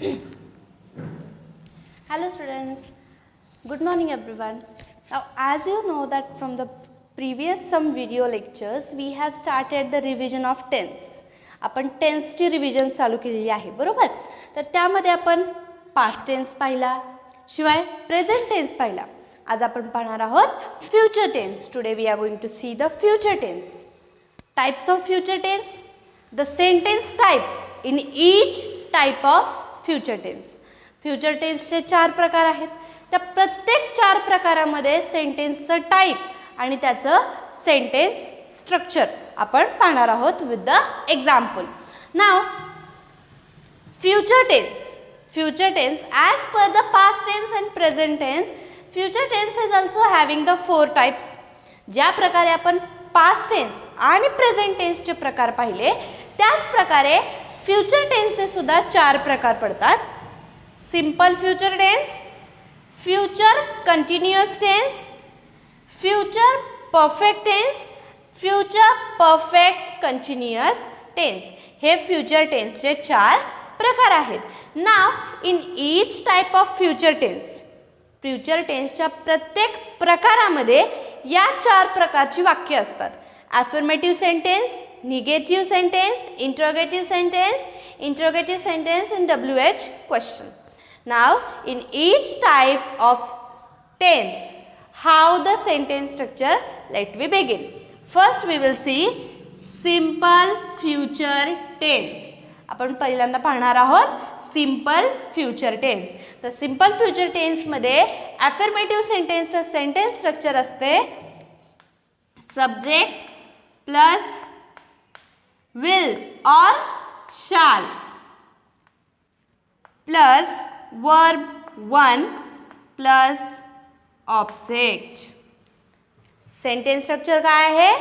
Hello students, good morning everyone. Now as you know that from the previous some video lectures we have started the revision of tense. आपण टेन्सची revision चालू केलेली आहे बरोबर. तर त्यामध्ये आपण पास्ट टेन्स पाहिला, शिवाय प्रेझेंट टेन्स पाहिला. आज आपण पाहणार आहोत future tense. Today we are going to see the future tense. Types of future tense, the sentence types in each type of future tense. Future टेन्सचे 4 प्रकार आहेत. त्या प्रत्येक 4 प्रकारामध्ये सेंटेन्सचं टाइप आणि त्याचं सेंटेन्स स्ट्रक्चर आपण पाहणार आहोत with the example. Now future tense. Future tense as per the past tense and present tense, future tense is also having the 4 types. ज्या प्रकारे आपण पास्ट टेन्स आणि प्रेझेंट टेन्सचे प्रकार पाहिले, त्याच प्रकारे फ्युचर टेन्सचे सुद्धा 4 प्रकार पडतात. Simple future tense, future continuous tense, future perfect tense, future perfect continuous tense. हे फ्युचर टेन्सचे 4 प्रकार आहेत. Now in each type of future tense, future टेन्सच्या प्रत्येक प्रकारामध्ये या 4 प्रकारची वाक्य असतात. Affirmative sentence, negative sentence, interrogative sentence, interrogative sentence in WH question. Now in each type of tense, how the sentence structure, let we begin. First we will see simple future tense. आपण पहिल्यांदा पाहणार आहोत simple future tense. तर simple future tense मध्ये affirmative सेंटेन्सचं sentence structure असते subject plus will और shall plus verb 1 plus object. Sentence structure काय आहे?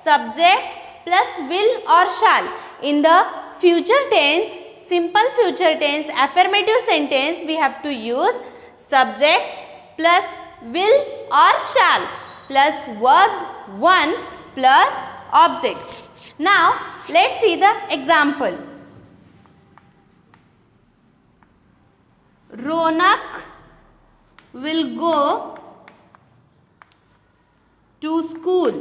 सब्जेक्ट प्लस विल और shall. In the future tense, simple future tense, affirmative sentence we have to use subject plus will or shall plus verb 1 plus object. Now let's see the example. Ronak will go to school.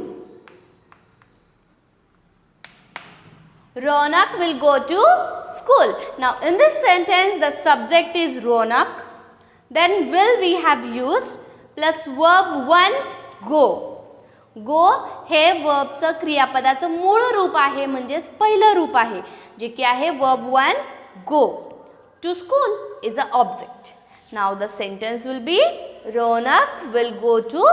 Ronak will go to school. Now in this sentence the subject is Ronak, then will we have used plus verb 1 go. go हे वर्बचं क्रियापदाचं मूळ रूप आहे, म्हणजेच पहिलं रूप आहे, जे की आहे verb 1 go. To school is an object. Now the sentence will be Ronak will go to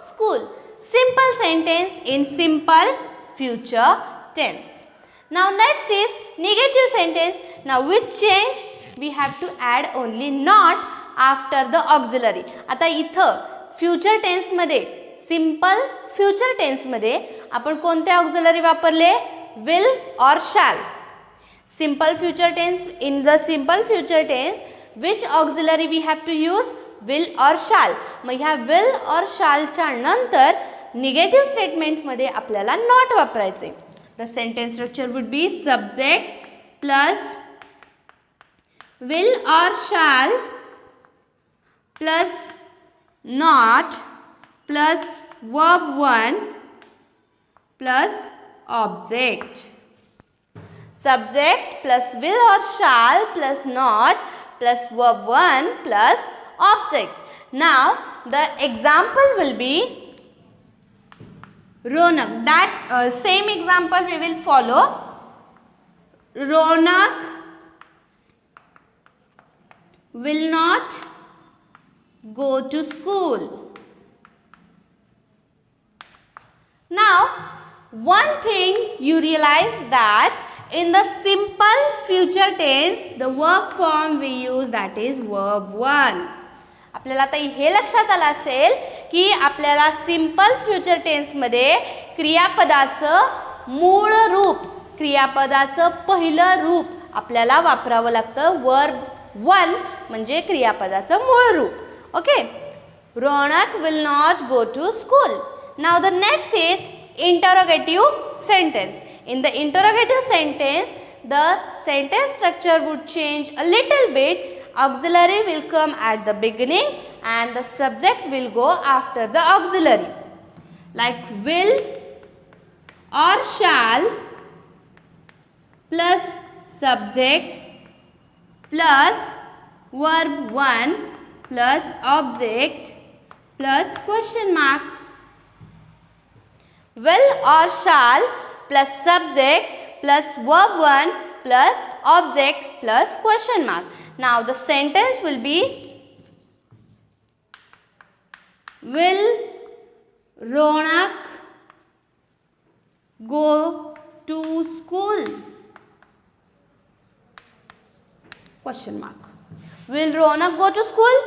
school. Simple sentence in simple future tense. Now next is negative sentence. Now with change we have to add only not after the auxiliary. आता इथं future tense मध्ये, simple future tense मध्ये आपण कोणते auxiliary वापरले? will or shall. Simple future tense, in the simple future tense which auxiliary we have to use? will or shall. मग ह्या will or shall च्या नंतर निगेटिव्ह स्टेटमेंट मध्ये आपल्याला not वापरायचे. The sentence structure would be subject plus will or shall plus not plus verb 1 plus object. Subject plus will or shall plus not plus verb 1 plus object. Now the example will be Ronak. That same example we will follow. Ronak will not go to school. Now one thing you realize that in the simple future tense the verb form we use, that is verb 1. आपल्याला आता हे लक्षात आलं असेल की आपल्याला simple future tense मध्ये क्रियापदाचं मूळ रूप, क्रियापदाचं पहिलं रूप आपल्याला वापरावं लागतं verb 1 म्हणजे क्रियापदाचं मूळ रूप. Okay. Ronak will not go to school. Now the next is interrogative sentence. In the interrogative sentence the sentence structure would change a little bit. Auxiliary will come at the beginning and the subject will go after the auxiliary. Like will or shall plus subject plus verb 1 plus object plus question mark. Will or shall plus subject plus verb 1 plus object plus question mark. Now the sentence will be, will Ronak go to school? Question mark. Will Ronak go to school?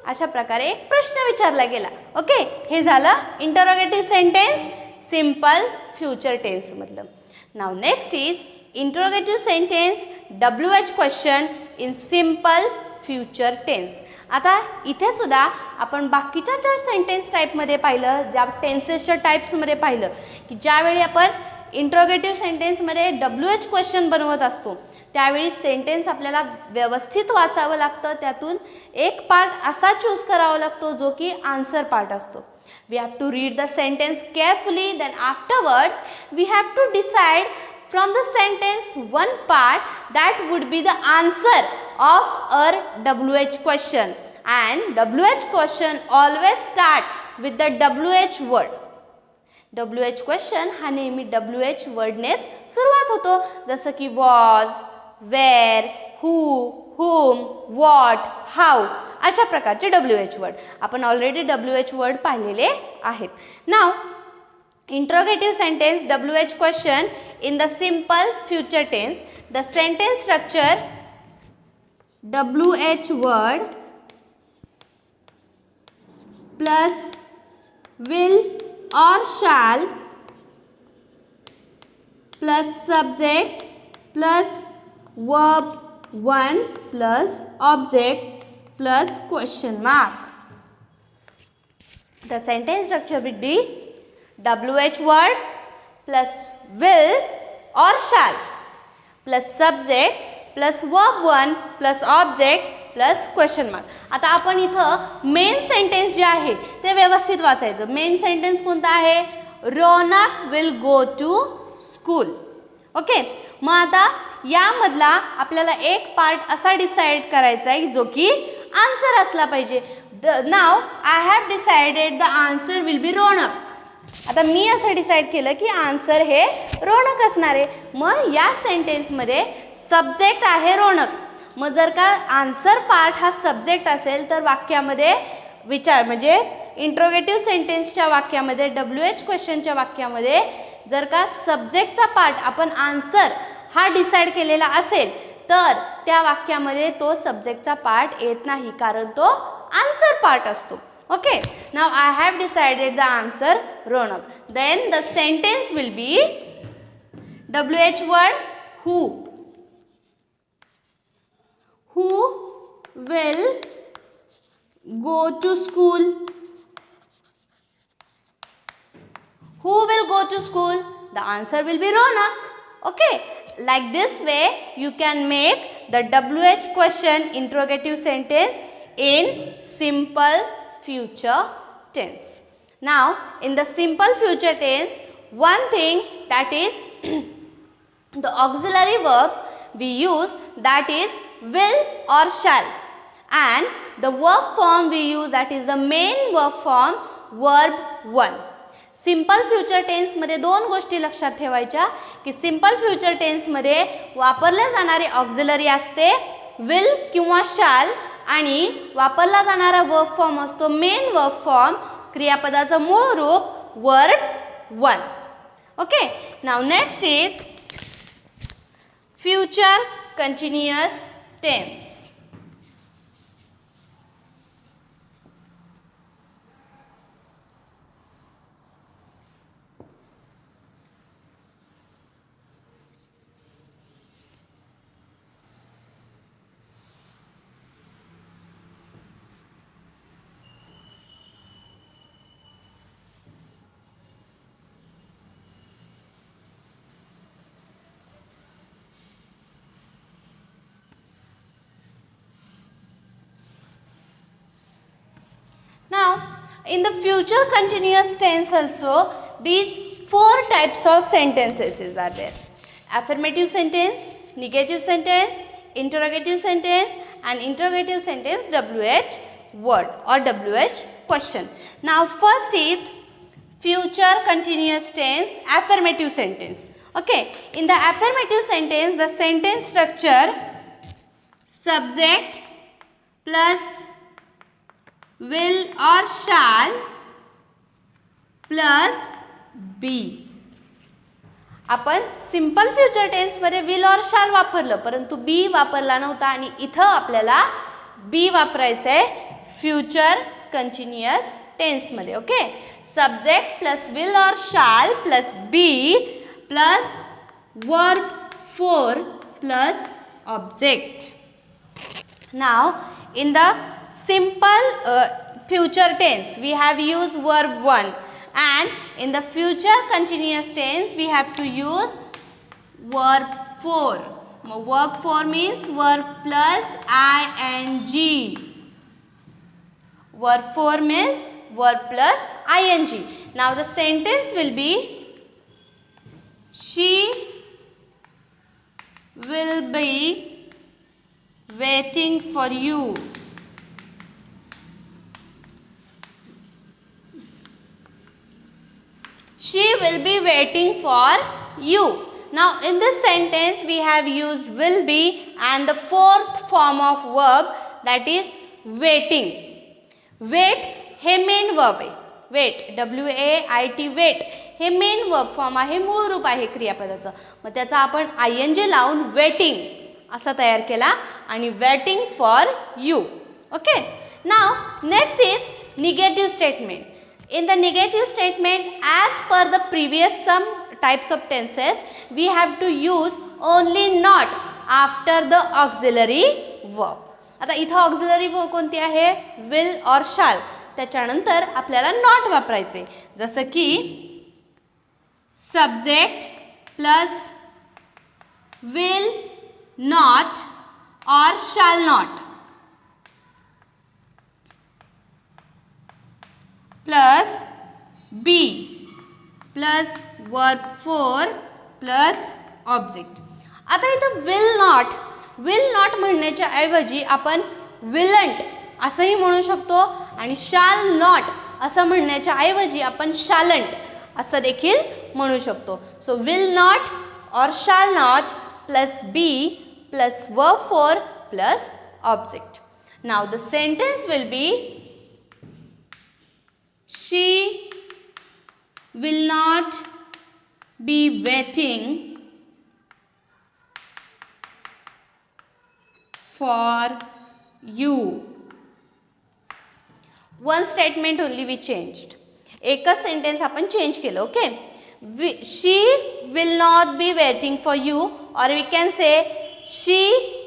अशा प्रकारे एक प्रश्न विचारला गेला. Okay, हे झालं interrogative sentence simple future tense मधलं. Now next is interrogative sentence WH question in simple future tense. आता इथे सुद्धा आपण बाकीच्या ज्या सेंटेन्स टाईपमध्ये पाहिलं, ज्या टेन्सेसच्या टाईप्समध्ये पाहिलं की ज्यावेळी आपण इंटरोगेटिव्ह सेंटेन्समध्ये WH क्वेश्चन बनवत असतो त्यावेळी सेंटेन्स आपल्याला व्यवस्थित वाचावं लागतं. त्यातून एक पार्ट असा चूज करावा लागतो जो की आन्सर पार्ट असतो. We have to read the sentence carefully, then afterwards we have to decide from the sentence one part that would be the answer of our WH question, and WH question always start with the WH word. WH question हा नेहमी WH wordनेच सुरुवात होतो, जसं की was, where, who, whom, what, how अशा प्रकारचे WH word आपण already WH word पाहिलेले आहेत. Now interrogative sentence WH question in the simple future tense. The sentence structure WH word plus will or shall plus subject plus verb 1 plus object plus question mark. The sentence structure would be WH word plus will or shall plus subject plus verb 1 plus object plus question mark. आता आपण इथं main sentence जे आहे ते व्यवस्थित वाचायचं. Main sentence कोणता आहे? Ronak will go to school. Okay, मग आता यामधला आपल्याला एक पार्ट असा डिसाइड करायचा आहे जो की आन्सर असला पाहिजे. Now I have decided the answer will be Ronak. आता मी असं डिसाईड केलं की आन्सर हे रोनक असणार आहे. मग या सेंटेन्समध्ये सब्जेक्ट आहे रोनक. मग जर का आन्सर पार्ट हा सब्जेक्ट असेल तर वाक्यामध्ये विचार म्हणजेच इंट्रोगेटिव्ह सेंटेन्सच्या वाक्यामध्ये WH क्वेश्चनच्या वाक्यामध्ये जर का सब्जेक्टचा पार्ट आपण आन्सर हा डिसाईड केलेला असेल तर त्या वाक्यामध्ये तो सब्जेक्टचा पार्ट येत नाही, कारण तो आन्सर पार्ट असतो. Okay, now I have decided the answer Ronak. Then the sentence will be WH word who. Who will go to school? Who will go to school? The answer will be Ronak. Okay, like this way you can make the WH question interrogative sentence in simple future tense. Now in the simple future tense, one thing that is the auxiliary verbs we use, that is will or shall, and the verb form we use, that is the main verb form verb 1. Simple future tense मध्ये दोन गोष्टी लक्षात ठेवायच्या की simple future tense मध्ये वापरले जाणारे auxiliary असते विल किंवा शॅल आणि वापरला जाणारा वर्ब फॉर्म असतो मेन वर्ब फॉर्म. क्रियापदाचं मूळ रूप verb 1. Okay, now next is future continuous tense. in the future continuous tense also these four types of sentences are there: affirmative sentence, negative sentence, interrogative sentence and interrogative sentence WH word or WH question. Now first is future continuous tense affirmative sentence. Okay, in the affirmative sentence the sentence structure subject plus will or shall plus be. आपण simple future टेन्समध्ये will or शाल वापरलं परंतु B वापरला नव्हता आणि इथं आपल्याला be वापरायचं आहे फ्युचर कंटिन्युअस टेन्समध्ये. Okay, subject plus will or shall plus be plus verb four plus object. Now in the simple future tense we have used verb 1 and in the future continuous tense we have to use verb 4. Verb 4 means verb plus ing. Verb 4 means verb plus ing. Now the sentence will be she will be waiting for you. She will be waiting for you. Now in this sentence we have used will be and the fourth form of verb that is waiting. Wait हे main verb आहे. wait WAIT wait हे main verb form आहे, मूळ रूप आहे क्रियापदाचं. मग त्याचा आपण ING लावून वेटिंग असा तयार केला आणि waiting for you. Okay, now next is negative statement. In the negative statement, as per the previous some types of tenses, we have to use only not after the auxiliary verb. आता इथं auxiliary verb कोणती आहे? will or shall. त्याच्यानंतर आपल्याला not वापरायचे, जसं की subject plus will not or shall not plus be plus verb 4 plus object. आता इथं will not म्हणण्याच्या ऐवजी आपण willn't असंही म्हणू शकतो आणि shall not असं म्हणण्याच्या ऐवजी आपण shalln't असं देखील म्हणू शकतो. So will not or shall not plus be plus verb 4 plus object. Now the sentence will be she will not be waiting for you. One statement only we changed. एकच sentence आपण change केलं. Okay, she will not be waiting for you or we can say she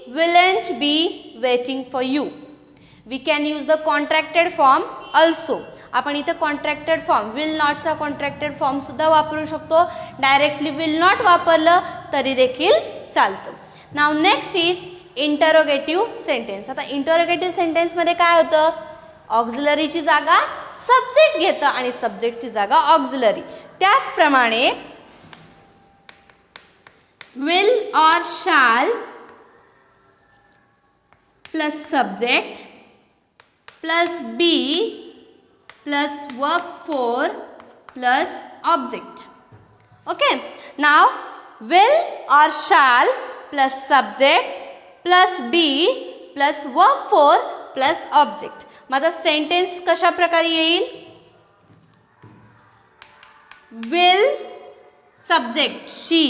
willn't be waiting for you. We can use the contracted form also. आपण इथं contracted form will नॉटचा contracted form सुद्धा वापरू शकतो. Directly will not वापरलं तरी देखील चालतं. नाव नेक्स्ट इज इंटरोगेटिव्ह सेंटेन्स. आता इंटरोगेटिव्ह सेंटेन्समध्ये काय होतं? ऑक्झिलरीची जागा सब्जेक्ट घेतं आणि सब्जेक्टची जागा ऑक्झिलरी. त्याचप्रमाणे will or shall plus subject plus be plus verb 4 plus object. Okay, now will or shall plus subject plus be plus verb 4 plus object. माझा सेंटेन्स कशा प्रकारे येईल? will subject she,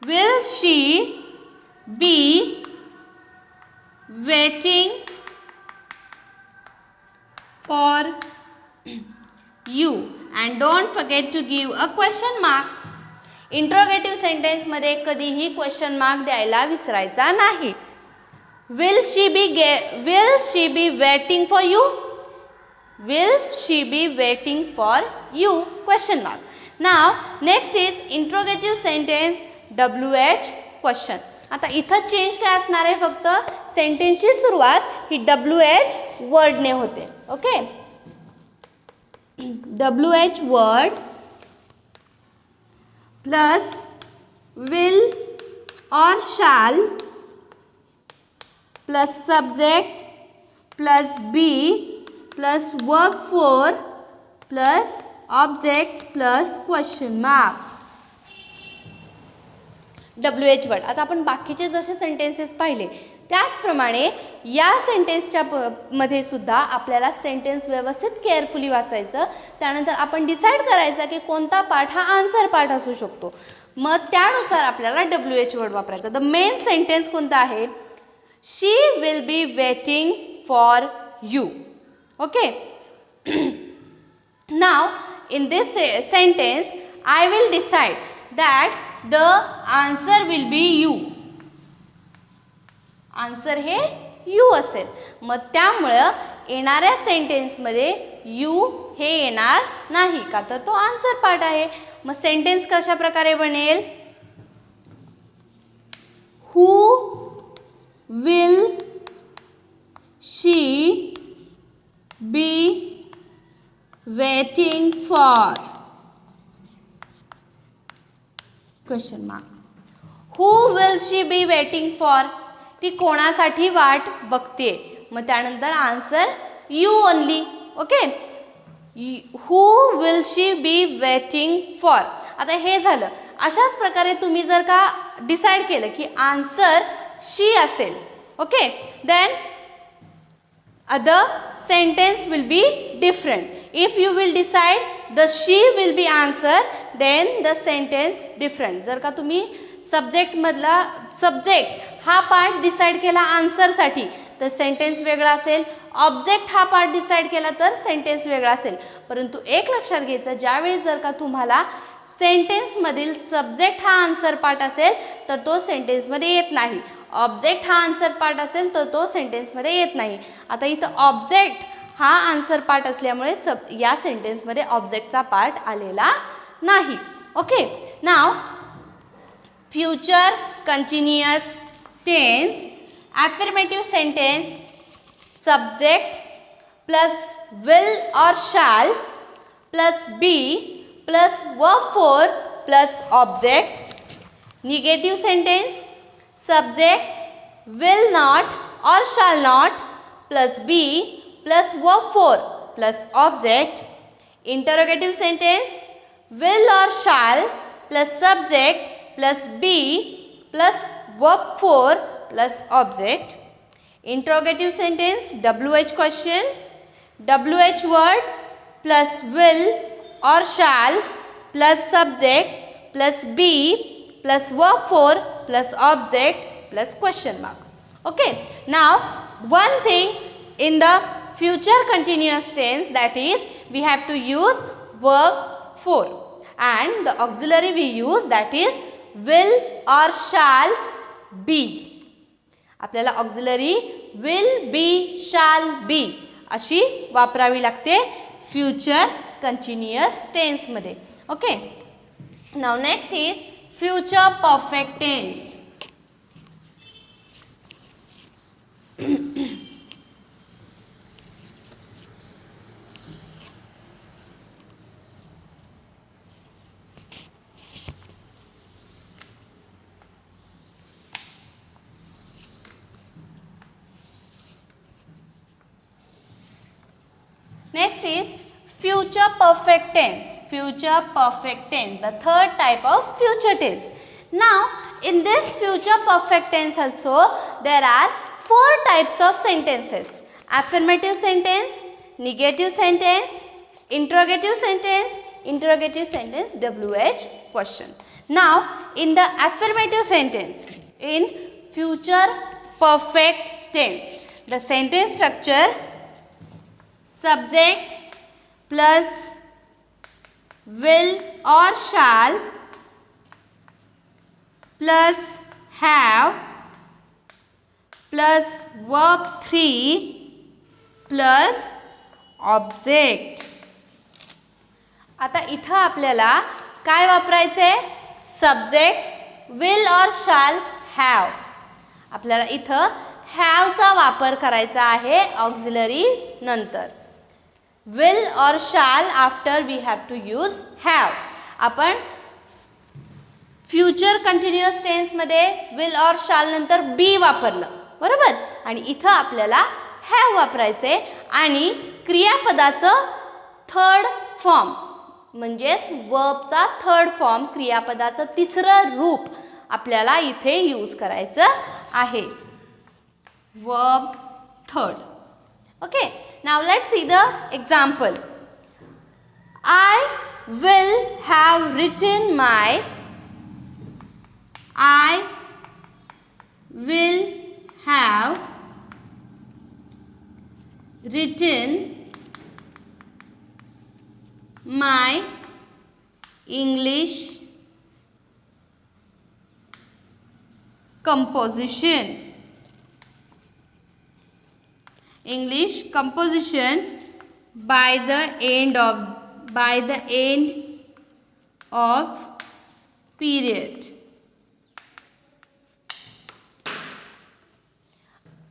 will she be waiting for you and don't forget to give a question mark. Interrogative सेंटेन्समध्ये कधीही question mark द्यायला विसरायचा नाही. will she be waiting for you? will she be waiting for you? question mark. Now next is interrogative sentence WH question. आता इथं change काय असणार आहे? फक्त सेंटेन्सची सुरुवात ही WH वर्डने होते. Okay, WH word plus will or shall plus subject plus be plus verb for plus object plus question mark. WH word. आता आपण बाकीचे जसे सेंटेन्सेस पाहिले त्याचप्रमाणे या सेंटेन्सच्या मध्ये सुद्धा आपल्याला सेंटेन्स व्यवस्थित केअरफुली वाचायचं. त्यानंतर आपण डिसाईड करायचं की कोणता पार्ट हा आन्सर पार्ट असू शकतो. मग त्यानुसार आपल्याला WH वर्ड वापरायचा. द मेन सेंटेन्स कोणता आहे? She will be waiting for you. Okay. Now in this sentence I will decide that the answer will be you. Answer हे यू असेल. मग त्यामुळं येणाऱ्या सेंटेन्समध्ये यू हे येणार नाही का तर तो आन्सर पार्ट आहे. मग सेंटेन्स कशा प्रकारे बनेल? Who will she be waiting for question mark. Who will she be waiting for. ती कोणासाठी वाट बघते. मग त्यानंतर answer you only. Okay. Who will she be waiting for. आता हे झालं. अशाच प्रकारे तुम्ही जर का डिसाईड केलं की आन्सर शी असेल okay then other sentence will be different. If you will decide the she will be answer then the sentence different. जर का तुम्ही सब्जेक्ट मधला सब्जेक्ट हा पार्ट डिसाइड केला आन्सरसाठी तर सेंटेन्स वेगळा असेल. ऑब्जेक्ट हा पार्ट डिसाइड केला तर सेंटेन्स वेगळा असेल. परंतु एक लक्षात घ्यायचं ज्यावेळी जर का तुम्हाला सेंटेन्समधील सब्जेक्ट हा आन्सर पार्ट असेल तर तो सेंटेन्समध्ये येत नाही. ऑब्जेक्ट हा आन्सर पार्ट असेल तर तो सेंटेन्समध्ये येत नाही. आता इथं ऑब्जेक्ट हा आन्सर पार्ट असल्यामुळे या सेंटेन्समध्ये ऑब्जेक्टचा पार्ट आलेला नाही. Okay. Now future continuous tense affirmative sentence subject plus will or shall plus be plus verb for plus object. Negative sentence subject will not or shall not plus be plus verb for plus object. Interrogative sentence will or shall plus subject plus be plus verb for plus object. Interrogative sentence WH question WH word plus will or shall plus subject plus be plus verb for plus object plus question mark. Okay. Now one thing in the future continuous tense that is we have to use verb for and the auxiliary we use that is will or shall be. आपल्याला auxiliary will be shall be अशी वापरावी लागते future continuous टेन्समध्ये. Okay. Now next is future perfect tense. Next is future perfect tense. Future perfect tense, the third type of future tense. Now, in this future perfect tense also, there are 4 types of sentences. Affirmative sentence, negative sentence, interrogative sentence, WH question. Now, in the affirmative sentence, in future perfect tense, the sentence structure subject plus will or shall plus have plus verb 3 plus object. आता इथं आपल्याला काय वापरायचं आहे? Subject will और shall have. आपल्याला इथं हॅवचा वापर करायचा आहे ऑक्झिलरी नंतर. will or shall after we have to use have. आपण फ्युचर कंटिन्युअस टेन्समध्ये will or shall नंतर be वापरलं बरोबर, आणि इथं आपल्याला have वापरायचे आणि क्रियापदाचं थर्ड फॉर्म म्हणजेच वर्बचा थर्ड फॉर्म, क्रियापदाचं तिसरं रूप आपल्याला इथे यूज करायचं आहे, verb third. Okay, now let's see the example. I will have written my. I will have written my English composition. English composition by the end of period.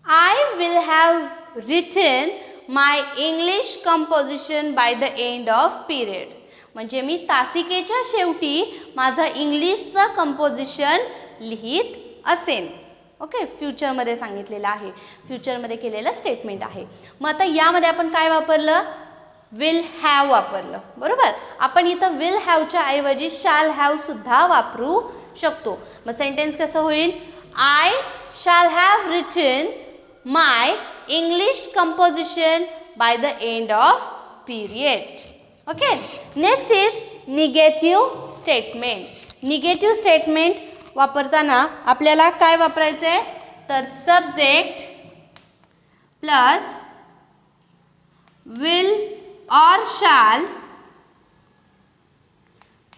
I will have written my English composition by the end of period. म्हणजे मी तासिकेच्या शेवटी माझा इंग्लिशचं composition लिहित असेन. Okay, फ्युचरमध्ये सांगितलेलं आहे, फ्युचरमध्ये केलेलं स्टेटमेंट आहे. मग आता यामध्ये आपण काय वापरलं, विल हॅव वापरलं बरोबर. आपण इथं विल हॅवच्या ऐवजी शॅल हॅव सुद्धा वापरू शकतो. मग सेंटेन्स कसं होईल, I shall have written my English composition by the end of period. Okay, next is negative statement. Negative statement वापरताना आपल्याला काय वापरायचं आहे, तर subject plus will or shall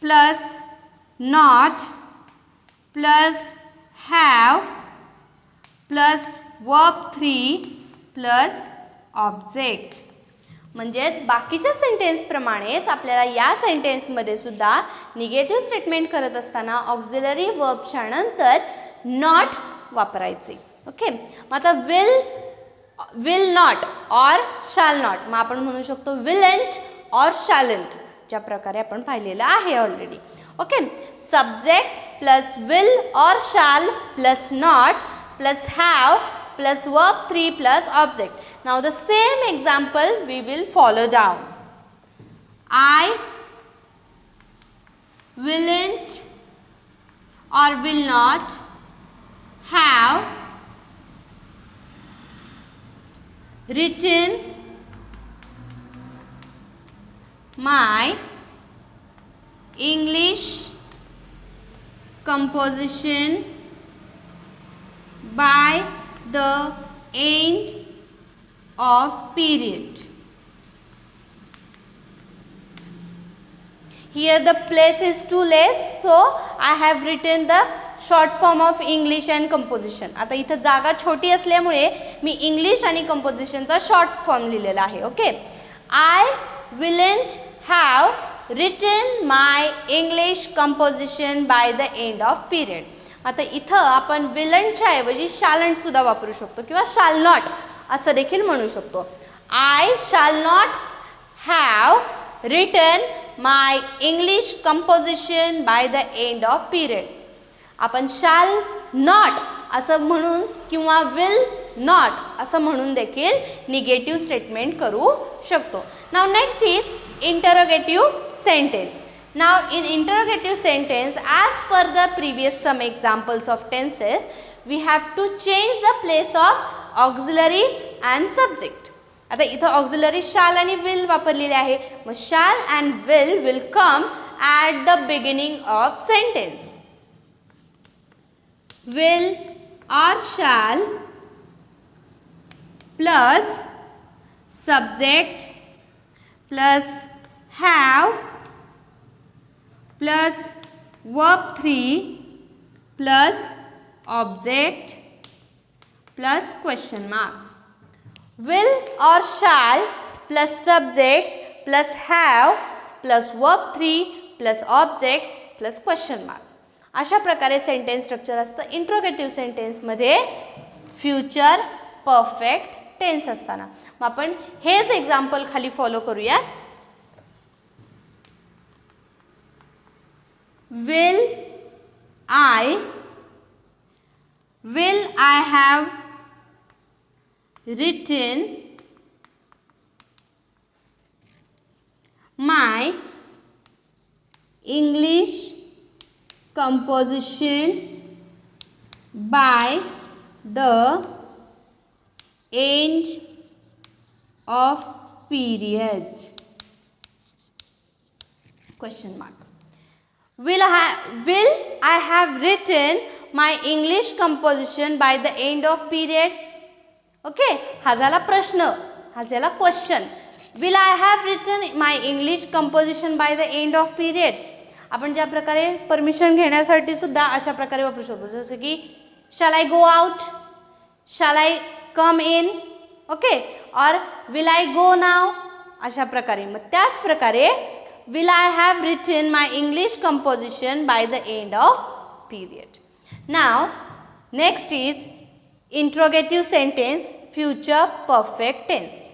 plus not plus have plus verb 3 plus object. म्हणजेच बाकीच्या सेंटेन्सप्रमाणेच आपल्याला या सेंटेन्समध्ये सुद्धा निगेटिव्ह स्टेटमेंट करत असताना ऑक्झिलरी वर्बच्या नंतर नॉट वापरायचे. ओके, मग आता will not or shall not, मग आपण म्हणू शकतो willn't or shalln't, ज्या प्रकारे आपण पाहिलेलं आहे already. Okay, subject plus will or shall plus not plus have plus verb 3 plus object. Now the same example we will follow down. I willn't or will not have written my English composition by the end of period. Here the place is too less, so I have written the short form of English and composition. आता इथं जागा छोटी असल्यामुळे मी English आणि कंपोजिशनचा short form लिहिलेला आहे. Okay, I will not have written my English composition by the end of period. आता इथं आपण विलंटच्या ऐवजी शॅलंट सुद्धा वापरू शकतो किंवा शाल नॉट असं देखील म्हणू शकतो. I shall not have written my English composition by the end of period. आपण शाल नॉट असं म्हणून किंवा विल नॉट असं म्हणून देखील निगेटिव्ह स्टेटमेंट करू शकतो. Now next is interrogative sentence. Now in interrogative sentence as per the previous some examples of tenses we have to change the place of auxiliary and subject. आता इथं auxiliary shall आणि will वापरलेले आहे. मग shall and will come at the beginning of sentence. will or shall plus subject plus have plus verb 3 plus object plus question mark. Will or shall plus subject plus have plus verb 3 plus object plus question mark. अशा प्रकारे sentence structure असतं interrogative सेंटेन्समध्ये future perfect tense असताना. मग आपण हेच example खाली follow करूयात. Will I have written my English composition by the end of period? Question mark. Will I have written my English composition by the end of period? Okay, हा झाला प्रश्न, हा झाला question. Will I have written my English composition by the end of period? आपण ज्या प्रकारे permission घेण्यासाठी सुद्धा अशा प्रकारे वापरू शकतो, जसं की shall I go out, shall I come in, okay, और will I go now, अशा प्रकारे. मग त्याच प्रकारे will I have written my English composition by the end of period. Now next is interrogative sentence, future perfect tense.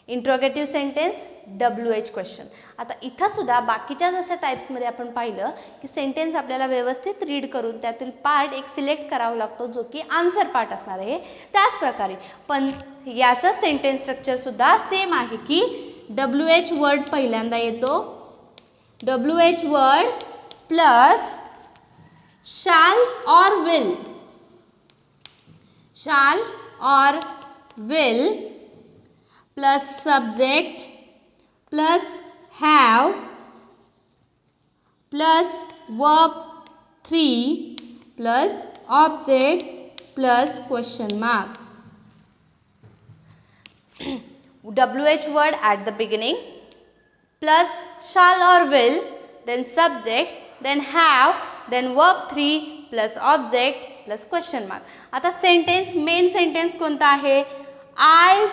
Interrogative sentence WH question. आता इथं सुद्धा बाकीच्या जशा टाईप्समध्ये आपण पाहिलं की सेंटेन्स आपल्याला व्यवस्थित रीड करून त्यातील पार्ट एक सिलेक्ट करावा लागतो जो की आन्सर पार्ट असणार आहे. त्याच प्रकारे पण याचं सेंटेन्स स्ट्रक्चरसुद्धा सेम आहे की WH वर्ड पहिल्यांदा येतो, WH word plus shall or will, shall or will plus subject plus have plus verb 3 plus object plus question mark. WH word at the beginning plus shall or will, then subject, then have, then verb 3 plus object plus question mark. आता sentence, main sentence कोणता आहे? I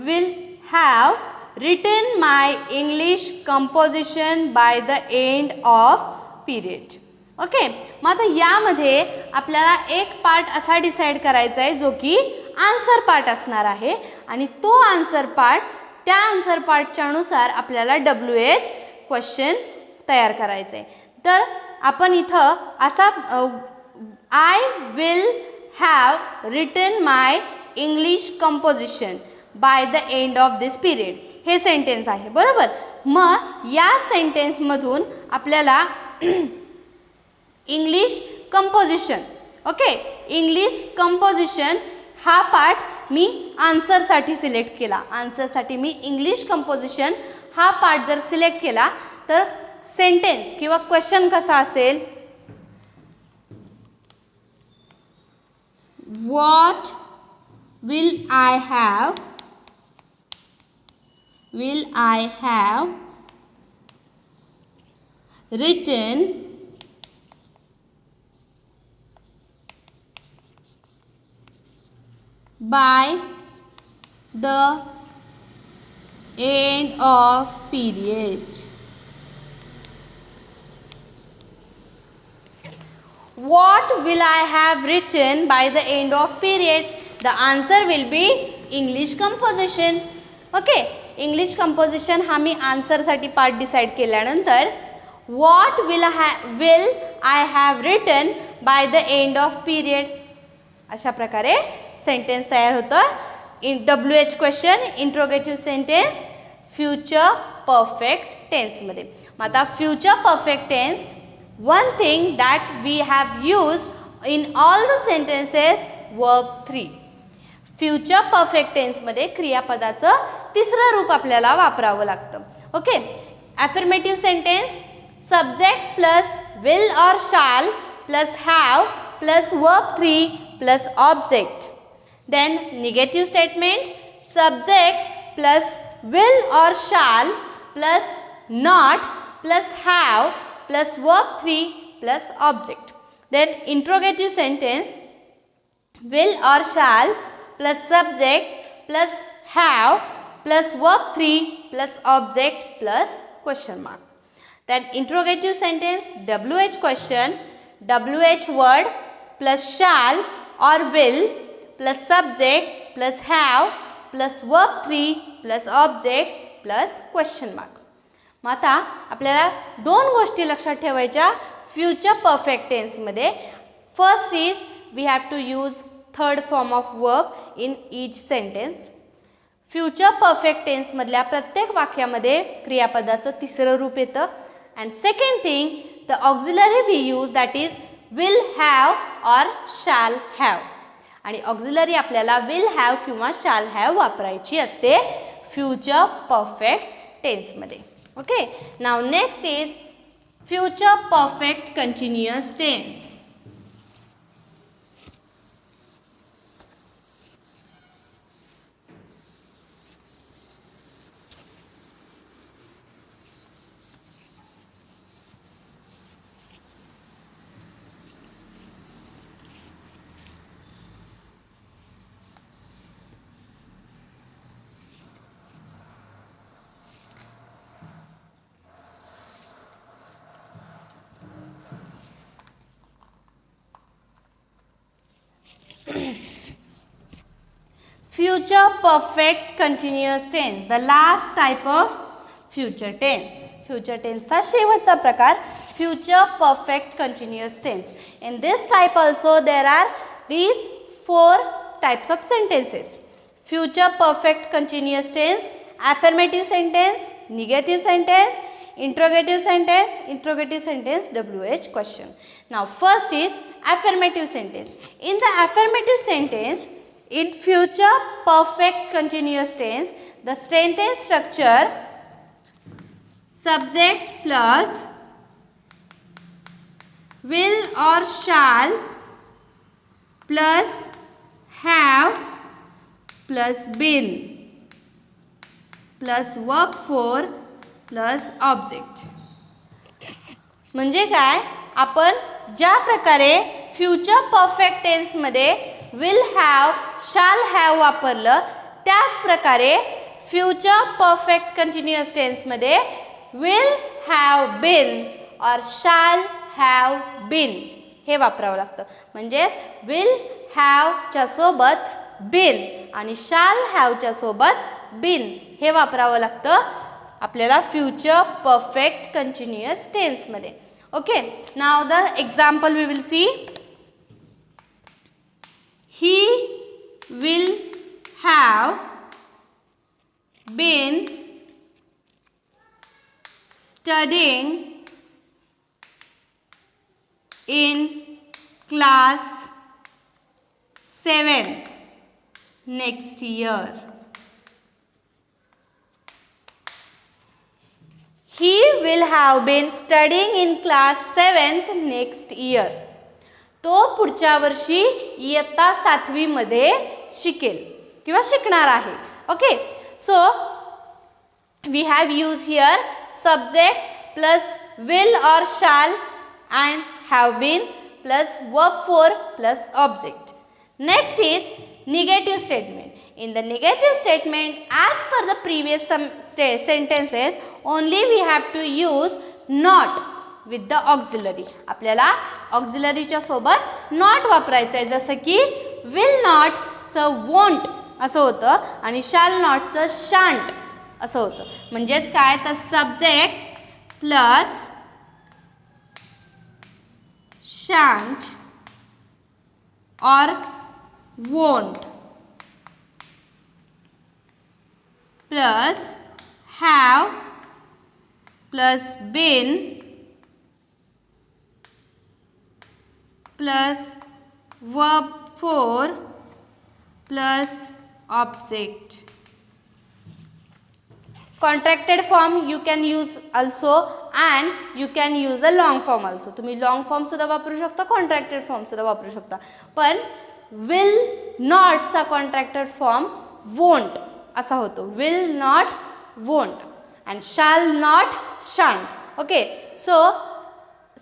will have written my English composition by the end of period. Okay, मग आता यामध्ये आपल्याला एक part असा decide करायचा आहे जो की आन्सर पार्ट असणार आहे आणि तो आन्सर पार्ट, त्या आन्सर पार्टच्या अनुसार आपल्याला WH क्वेश्चन तयार करायचं आहे. तर आपण इथं असा I will have written my English composition by the end of this period हे सेंटेन्स आहे, बरोबर. मग या सेंटेन्समधून आपल्याला English composition, okay, English composition हा पार्ट मी आन्सरसाठी सिलेक्ट केला. आन्सरसाठी मी इंग्लिश कंपोजिशन हा पार्ट जर सिलेक्ट केला तर सेंटेन्स किंवा क्वेश्चन कसा असेल? What will I have written by the end of period? What will I have written by the end of period? The answer will be English composition. Okay, English composition हा मी आन्सरसाठी part decide केल्यानंतर what will I have written by the end of period अशा प्रकारे sentence तयार होतं. WH question, interrogative sentence, future perfect टेन्समध्ये. मग आता future perfect tense, one thing that we have used in all the sentences, verb 3. Future perfect टेन्समध्ये क्रियापदाचं तिसरं रूप आपल्याला वापरावं लागतं. Okay, affirmative sentence, subject plus will और shall plus have plus verb 3 plus object. Then negative statement, subject plus will और shall plus not plus have plus verb 3 plus object. Then interrogative sentence, will or shall plus subject plus have plus verb 3 plus object plus question mark. Then interrogative sentence, WH question, WH word plus shall or will plus subject plus have plus verb 3 plus object plus question mark. मग आता आपल्याला दोन गोष्टी लक्षात ठेवायच्या future perfect टेन्समध्ये. First is we have to use third form of verb in each sentence. Future perfect टेन्समधल्या प्रत्येक वाक्यामध्ये क्रियापदाचं तिसरं रूप येतं. And second thing the auxiliary we use that is will have or shall have. आणि ऑक्झिलरी आपल्याला विल हॅव किंवा शॅल हॅव वापरायची असते future perfect टेन्समध्ये. Okay, now next is future perfect continuous tense. Future perfect continuous tense, the last type of future tense. Future tense चा शेवटचा प्रकार future perfect continuous tense. In this type also there are these four types of sentences. Future perfect continuous tense, affirmative sentence, negative sentence, interrogative sentence, WH question. Now first is affirmative sentence. In the affirmative sentence, in future perfect continuous tense, the sentence structure subject plus will or shall plus have plus been plus verb 4 plus object. म्हणजे काय, आपण ज्या प्रकारे future perfect टेन्समध्ये will have shall have वापरलं त्याच प्रकारे future perfect continuous टेन्समध्ये will have been or shall have been हे वापरावं लागतं. म्हणजे विल हॅवच्या सोबत बीन आणि शॅल हॅवच्या सोबत बीन हे वापरावं लागतं आपल्याला फ्युचर परफेक्ट कंटिन्युअस टेन्समध्ये. Okay, now the example we will see. He will have been studying in class 7th next year. He will have been studying in class 7th next year. तो पुढच्या वर्षी इयत्ता 7वी मध्ये शिकेल किंवा शिकणार आहे. Okay, so we have use here subject plus will or shall and have been plus verb 4 plus object. Next is negative statement. In the negative statement, as per the previous sentences, only we have to use not with the auxiliary. आपल्याला ऑक्झिलरीच्या सोबत not वापरायचं आहे. जसं की will नॉटचं won't असं होतं आणि shall नॉटचं shan't असं होतं. म्हणजेच काय, तर सब्जेक्ट प्लस शांट और won't plus have plus been plus verb 4 plus object. Contracted form you can use also and you can use the long form also. तुम्ही long form सुद्धा वापरू शकता, contracted form सुद्धा वापरू शकता. पण will not चा contracted form won't असा होतो. Will not won't and shall not shan't. Okay, so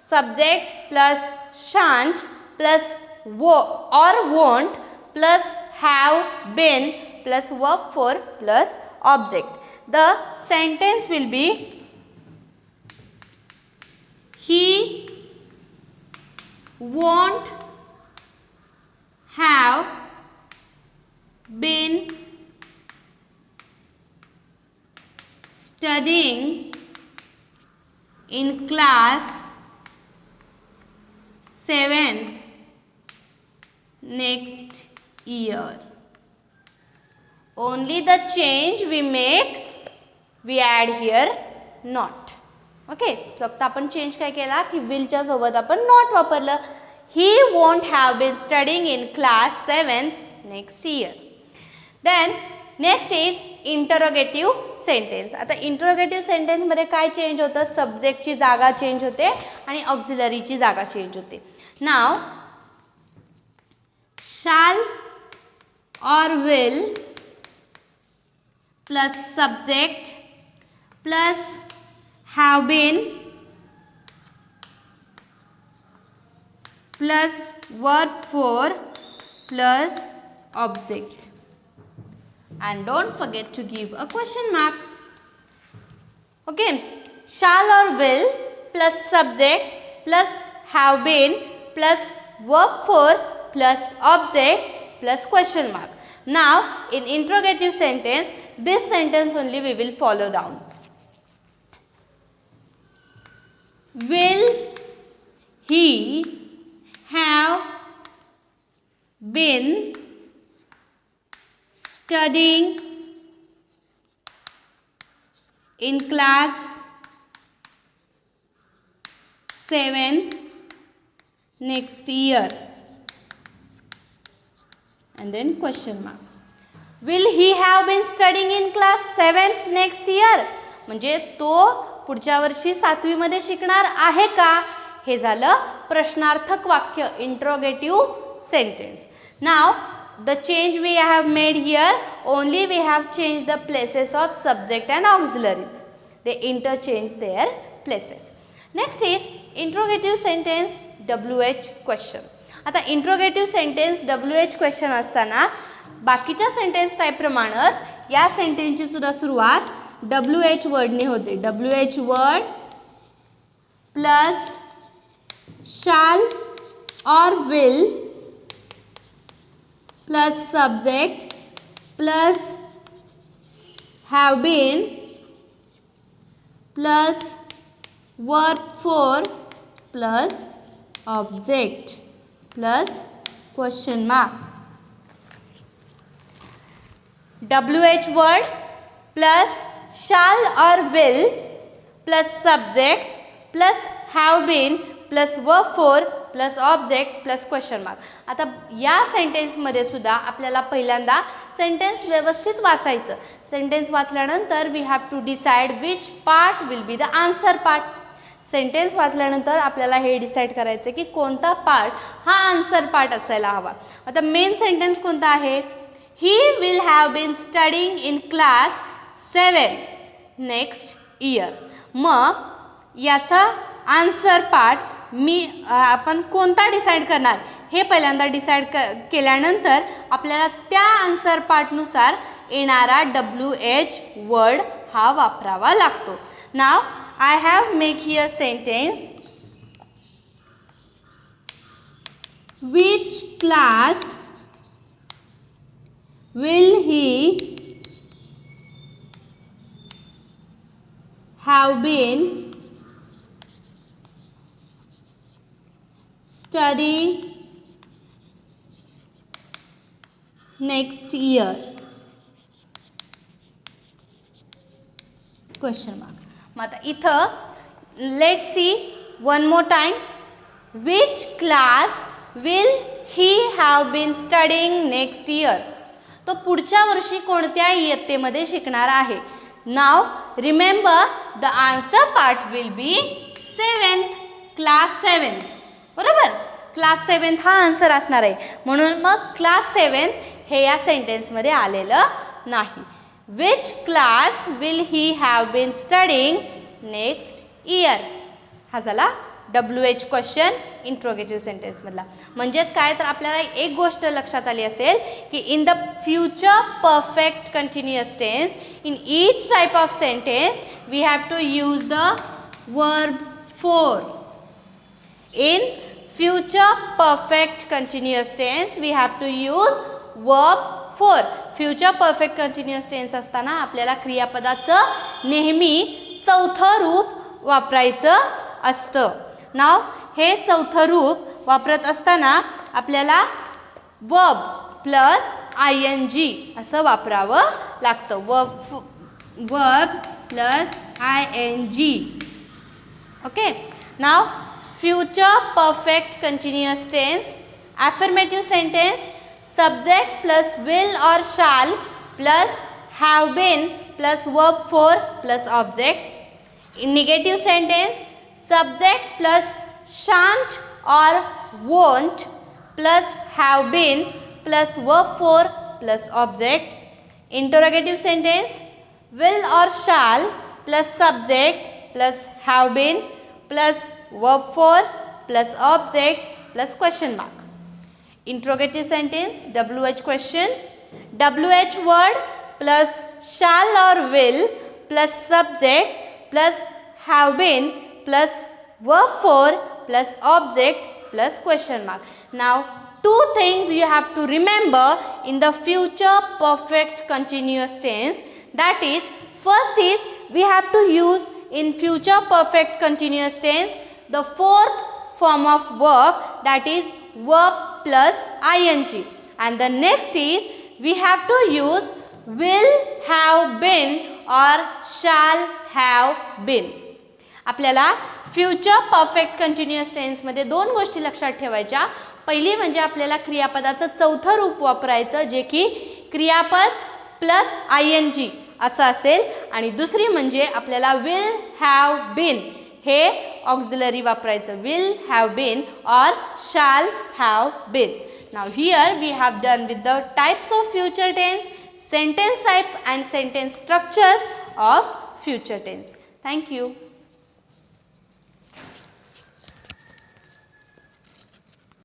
subject plus shan't plus वो or won't plus have been plus verb 4 plus object. The sentence will be he won't have been studying in class 7th next year. Only the change we make, we add here not. Okay, फक्त आपण change काय केला की विलच्या सोबत आपण not वापरलं. He won't have been studying in class 7th next year. Then next is interrogative sentence. आता interrogative सेंटेन्समध्ये काय चेंज होतं, सब्जेक्टची जागा चेंज होते आणि ऑक्झिलरीची जागा चेंज होते. नाव shall or will plus subject plus have been plus verb 4 plus object, and don't forget to give a question mark. Okay, shall or will plus subject plus have been plus verb 4 plus object plus question mark. Now in interrogative sentence, this sentence only we will follow down. Will he have been studying in class 7th next year? And then question mark. Will he have been studying in class 7th next year? म्हणजे तो पुढच्या वर्षी 7वी मध्ये शिकणार आहे का, हे झालं प्रश्नार्थक वाक्य, interrogative sentence. Now the change we have made here, only we have changed the places of subject and auxiliaries. They interchange their places. Next is interrogative sentence WH question. आता इंट्रोगेटिव्ह सेंटेन्स WH क्वेश्चन असताना बाकीच्या sentence टाईपप्रमाणेच या सेंटेन्सची सुद्धा सुरुवात WH वर्डने होते. WH word plus shall or will plus subject plus have been plus verb 4 plus object plus question mark. WH word plus shall or will plus subject plus have been plus verb 4 plus object plus question mark. आता या सेंटेन्समध्ये सुद्धा आपल्याला पहिल्यांदा sentence व्यवस्थित वाचायचं. Sentence वाचल्यानंतर we have to decide which part will be the answer part. Sentence वाचल्यानंतर आपल्याला हे डिसाईड करायचं की कोणता पार्ट हा आन्सर पार्ट असायला हवा. आता मेन सेंटेन्स कोणता आहे, he will have been studying in class 7 next year. मग याचा आन्सर पार्ट आपण कोणता डिसाईड करणार हे पहिल्यांदा डिसाईड केल्यानंतर आपल्याला त्या आन्सर पार्टनुसार येणारा WH वर्ड हा वापरावा लागतो. नाव I have make here sentence, which class will he have been studying next year? Question mark. मग आता इथं let see one more time. Which class will he have been studying next year? तो पुढच्या वर्षी कोणत्या इयत्तेमध्ये शिकणार आहे. Now remember the answer part will be 7th, class 7th. बरोबर, क्लास 7th हा आन्सर असणार आहे. म्हणून मग क्लास 7th हे या सेंटेन्समध्ये आलेलं नाही. Which class will he have been studying next year? हा झाला WH क्वेश्चन इंट्रोगेटिव्ह सेंटेन्समधला. म्हणजेच काय तर आपल्याला एक गोष्ट लक्षात आली असेल की in the future perfect continuous tense in each type of sentence we have to use the verb 4. In future perfect continuous tense we have to use verb 4. Future perfect continuous tense असताना आपल्याला क्रियापदाचं नेहमी चौथं रूप वापरायचं असतं. नाव हे चौथं रूप वापरत असताना आपल्याला वर्ब प्लस ING असं वापरावं लागतं. Verb plus ING. Okay. Now future perfect continuous tense, affirmative sentence, subject plus will or shall plus have been plus verb 4 plus object. In negative sentence, subject plus shan't or won't plus have been plus verb 4 plus object. Interrogative sentence, will or shall plus subject plus have been plus verb 4 plus object plus question mark. Interrogative sentence, WH question, WH word plus shall or will plus subject plus have been plus verb 4 plus object plus question mark. Now, two things you have to remember in the future perfect continuous tense. That is, first is we have to use in future perfect continuous tense the fourth form of verb, that is verb plus ING, and the next is we have to use will have been or shall have been. आपल्याला future perfect continuous टेन्समध्ये दोन गोष्टी लक्षात ठेवायच्या. पहिली म्हणजे आपल्याला क्रियापदाचं चौथं रूप वापरायचं जे की क्रियापद प्लस ING असं असेल, आणि दुसरी म्हणजे आपल्याला विल हॅव बीन हे ऑक्झिलरी वापरायचं, will have been or shall have been. Now here we have done with the types of future tense, sentence type and sentence structures of future tense. Thank you.